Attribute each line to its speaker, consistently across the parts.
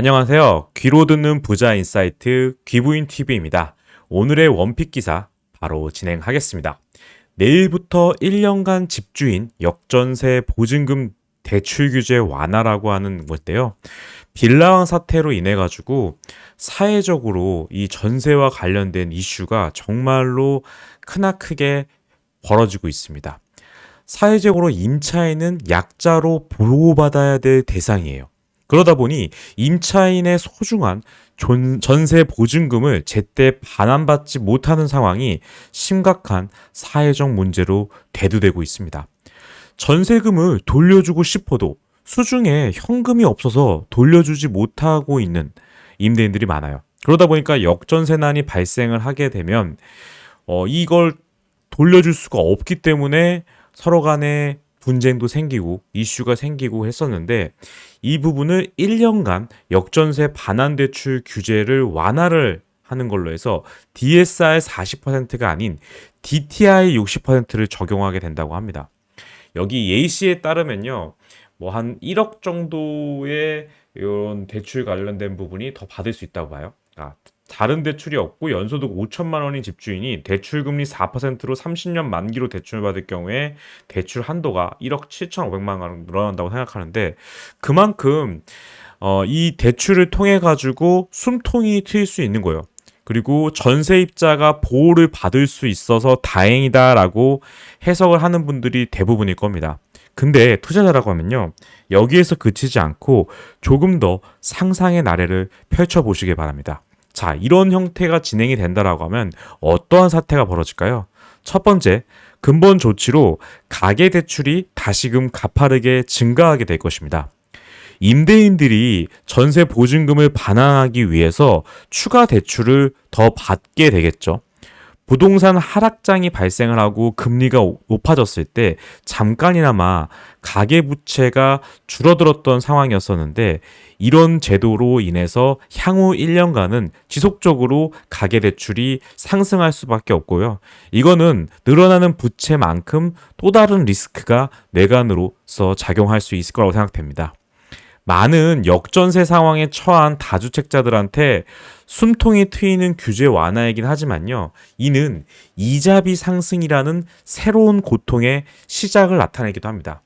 Speaker 1: 안녕하세요. 귀로 듣는 부자 인사이트 귀부인 TV입니다. 오늘의 원픽 기사 바로 진행하겠습니다. 내일부터 1년간 집주인 역전세 보증금 대출 규제 완화라고 하는 건데요. 빌라왕 사태로 인해 가지고 사회적으로 이 전세와 관련된 이슈가 정말로 크나크게 벌어지고 있습니다. 사회적으로 임차인은 약자로 보호받아야 될 대상이에요. 그러다 보니 임차인의 소중한 전세 보증금을 제때 반환받지 못하는 상황이 심각한 사회적 문제로 대두되고 있습니다. 전세금을 돌려주고 싶어도 수중에 현금이 없어서 돌려주지 못하고 있는 임대인들이 많아요. 그러다 보니까 역전세난이 발생을 하게 되면 이걸 돌려줄 수가 없기 때문에 서로 간에 분쟁도 생기고 이슈가 생기고 했었는데, 이 부분을 1년간 역전세 반환 대출 규제를 완화를 하는 걸로 해서 DSR 40%가 아닌 DTI 60%를 적용하게 된다고 합니다. 여기 예시에 따르면요, 뭐 한 1억 정도의 이런 대출 관련된 부분이 더 받을 수 있다고 봐요. 다른 대출이 없고 연소득 5천만 원인 집주인이 대출 금리 4%로 30년 만기로 대출을 받을 경우에 대출 한도가 1억 7,500만 원 늘어난다고 생각하는데, 그만큼 이 대출을 통해 가지고 숨통이 트일 수 있는 거예요. 그리고 전세입자가 보호를 받을 수 있어서 다행이다라고 해석을 하는 분들이 대부분일 겁니다. 근데 투자자라고 하면요, 여기에서 그치지 않고 조금 더 상상의 나래를 펼쳐보시기 바랍니다. 자, 이런 형태가 진행이 된다라고 하면 어떠한 사태가 벌어질까요? 첫 번째, 근본 조치로 가계대출이 다시금 가파르게 증가하게 될 것입니다. 임대인들이 전세 보증금을 반환하기 위해서 추가 대출을 더 받게 되겠죠. 부동산 하락장이 발생을 하고 금리가 높아졌을 때 잠깐이나마 가계부채가 줄어들었던 상황이었었는데, 이런 제도로 인해서 향후 1년간은 지속적으로 가계대출이 상승할 수밖에 없고요. 이거는 늘어나는 부채만큼 또 다른 리스크가 뇌관으로서 작용할 수 있을 거라고 생각됩니다. 많은 역전세 상황에 처한 다주택자들한테 숨통이 트이는 규제 완화이긴 하지만요, 이는 이자비 상승이라는 새로운 고통의 시작을 나타내기도 합니다.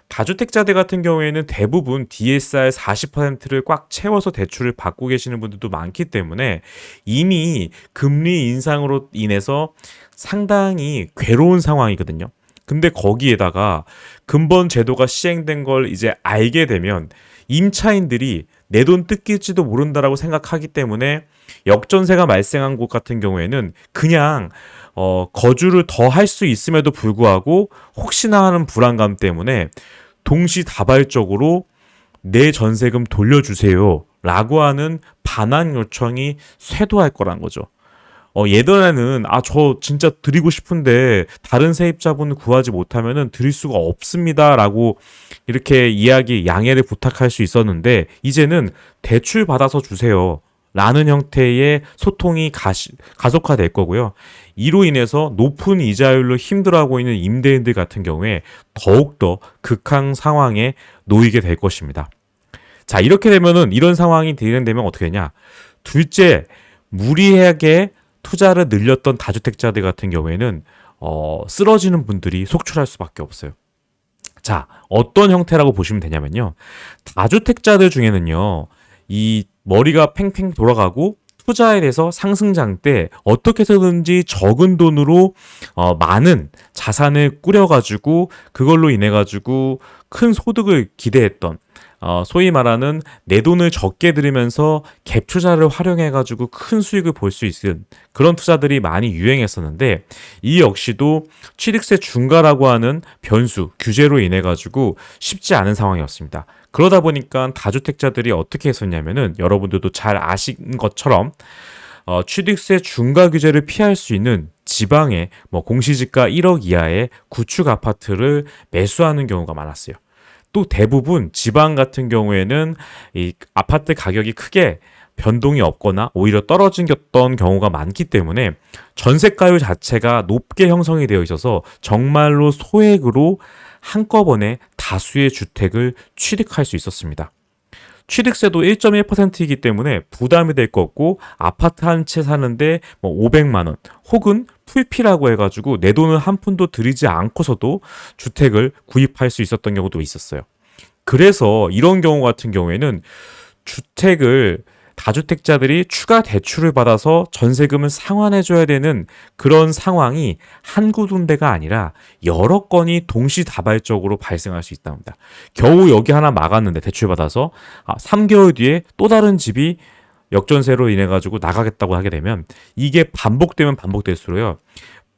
Speaker 1: 다주택자들 같은 경우에는 대부분 DSR 40%를 꽉 채워서 대출을 받고 계시는 분들도 많기 때문에 이미 금리 인상으로 인해서 상당히 괴로운 상황이거든요. 근데 거기에다가 근본 제도가 시행된 걸 이제 알게 되면 임차인들이 내 돈 뜯길지도 모른다라고 생각하기 때문에 역전세가 발생한 곳 같은 경우에는 그냥 거주를 더 할 수 있음에도 불구하고 혹시나 하는 불안감 때문에 동시다발적으로 내 전세금 돌려주세요 라고 하는 반환 요청이 쇄도할 거란 거죠. 예전에는 저 진짜 드리고 싶은데 다른 세입자분 구하지 못하면은 드릴 수가 없습니다라고 이렇게 양해를 부탁할 수 있었는데, 이제는 대출 받아서 주세요 라는 형태의 소통이 가속화될 거고요. 이로 인해서 높은 이자율로 힘들어하고 있는 임대인들 같은 경우에 더욱더 극한 상황에 놓이게 될 것입니다. 자, 이렇게 되면은 이런 상황이 진행되면 어떻게 되냐? 둘째, 무리하게 투자를 늘렸던 다주택자들 같은 경우에는 쓰러지는 분들이 속출할 수밖에 없어요. 자, 어떤 형태라고 보시면 되냐면요, 다주택자들 중에는요, 이 머리가 팽팽 돌아가고 투자에 대해서 상승장 때 어떻게 해서든지 적은 돈으로 많은 자산을 꾸려가지고 그걸로 인해가지고 큰 소득을 기대했던, 소위 말하는 내 돈을 적게 들이면서 갭 투자를 활용해가지고 큰 수익을 볼 수 있는 그런 투자들이 많이 유행했었는데, 이 역시도 취득세 중과라고 하는 변수, 규제로 인해가지고 쉽지 않은 상황이었습니다. 그러다 보니까 다주택자들이 어떻게 했었냐면은, 여러분들도 잘 아신 것처럼 취득세 중과 규제를 피할 수 있는 지방의 공시지가 1억 이하의 구축 아파트를 매수하는 경우가 많았어요. 또 대부분 지방 같은 경우에는 이 아파트 가격이 크게 변동이 없거나 오히려 떨어졌던 경우가 많기 때문에 전세가율 자체가 높게 형성이 되어 있어서 정말로 소액으로 한꺼번에 다수의 주택을 취득할 수 있었습니다. 취득세도 1.1%이기 때문에 부담이 될 거 없고 아파트 한 채 사는데 뭐 500만 원 혹은 풀피라고 해가지고 내 돈을 한 푼도 들이지 않고서도 주택을 구입할 수 있었던 경우도 있었어요. 그래서 이런 경우 같은 경우에는 주택을 다주택자들이 추가 대출을 받아서 전세금을 상환해줘야 되는 그런 상황이 한 군데가 아니라 여러 건이 동시다발적으로 발생할 수 있답니다. 겨우 여기 하나 막았는데 대출받아서 3개월 뒤에 또 다른 집이 역전세로 인해 가지고 나가겠다고 하게 되면 이게 반복되면 반복될수록요.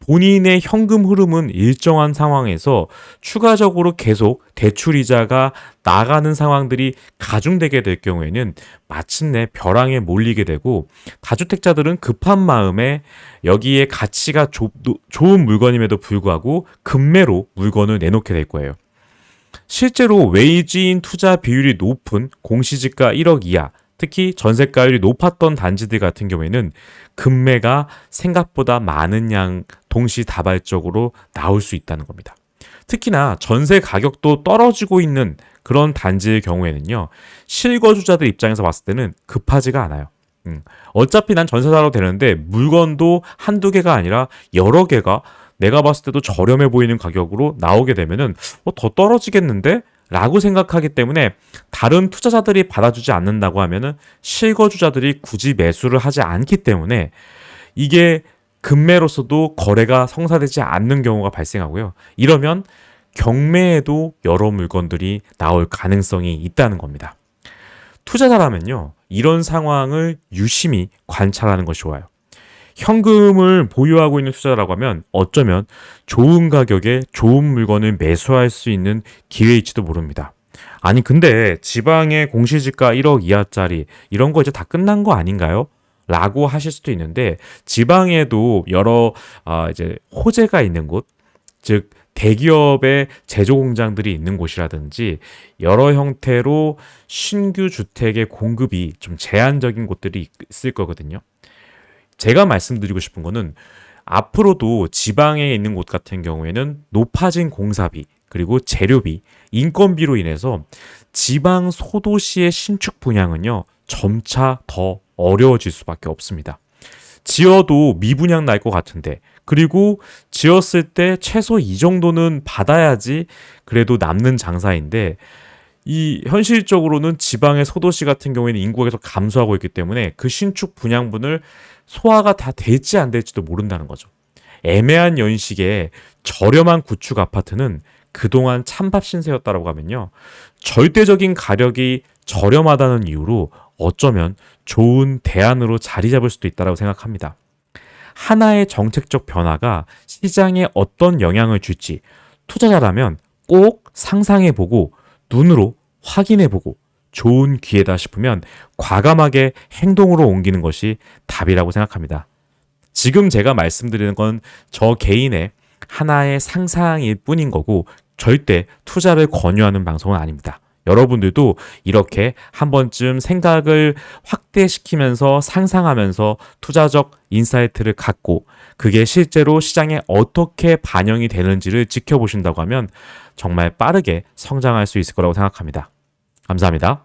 Speaker 1: 본인의 현금 흐름은 일정한 상황에서 추가적으로 계속 대출 이자가 나가는 상황들이 가중되게 될 경우에는 마침내 벼랑에 몰리게 되고 다주택자들은 급한 마음에 여기에 가치가 좋은 물건임에도 불구하고 급매로 물건을 내놓게 될 거예요. 실제로 외지인 투자 비율이 높은 공시지가 1억 이하, 특히 전세가율이 높았던 단지들 같은 경우에는 급매가 생각보다 많은 양 동시다발적으로 나올 수 있다는 겁니다. 특히나 전세 가격도 떨어지고 있는 그런 단지의 경우에는요, 실거주자들 입장에서 봤을 때는 급하지가 않아요. 어차피 난 전세 사러 되는데 물건도 한두 개가 아니라 여러 개가 내가 봤을 때도 저렴해 보이는 가격으로 나오게 되면은 더 떨어지겠는데? 라고 생각하기 때문에 다른 투자자들이 받아주지 않는다고 하면은 실거주자들이 굳이 매수를 하지 않기 때문에 이게 급매로서도 거래가 성사되지 않는 경우가 발생하고요. 이러면 경매에도 여러 물건들이 나올 가능성이 있다는 겁니다. 투자자라면요, 이런 상황을 유심히 관찰하는 것이 좋아요. 현금을 보유하고 있는 투자자라고 하면 어쩌면 좋은 가격에 좋은 물건을 매수할 수 있는 기회일지도 모릅니다. 아니 근데 지방의 공시지가 1억 이하짜리 이런 거 이제 다 끝난 거 아닌가요? 라고 하실 수도 있는데 지방에도 여러 이제 호재가 있는 곳, 즉 대기업의 제조 공장들이 있는 곳이라든지 여러 형태로 신규 주택의 공급이 좀 제한적인 곳들이 있을 거거든요. 제가 말씀드리고 싶은 거는 앞으로도 지방에 있는 곳 같은 경우에는 높아진 공사비, 그리고 재료비, 인건비로 인해서 지방 소도시의 신축 분양은요, 점차 더 어려워질 수밖에 없습니다. 지어도 미분양 날 것 같은데, 그리고 지었을 때 최소 이 정도는 받아야지 그래도 남는 장사인데, 이 현실적으로는 지방의 소도시 같은 경우에는 인구가 계속 감소하고 있기 때문에 그 신축 분양분을 소화가 다 될지 안 될지도 모른다는 거죠. 애매한 연식에 저렴한 구축 아파트는 그동안 찬밥 신세였다라고 하면요, 절대적인 가격이 저렴하다는 이유로 어쩌면 좋은 대안으로 자리 잡을 수도 있다고 생각합니다. 하나의 정책적 변화가 시장에 어떤 영향을 줄지 투자자라면 꼭 상상해보고 눈으로 확인해보고 좋은 기회다 싶으면 과감하게 행동으로 옮기는 것이 답이라고 생각합니다. 지금 제가 말씀드리는 건 저 개인의 하나의 상상일 뿐인 거고 절대 투자를 권유하는 방송은 아닙니다. 여러분들도 이렇게 한 번쯤 생각을 확대시키면서 상상하면서 투자적 인사이트를 갖고 그게 실제로 시장에 어떻게 반영이 되는지를 지켜보신다고 하면 정말 빠르게 성장할 수 있을 거라고 생각합니다. 감사합니다.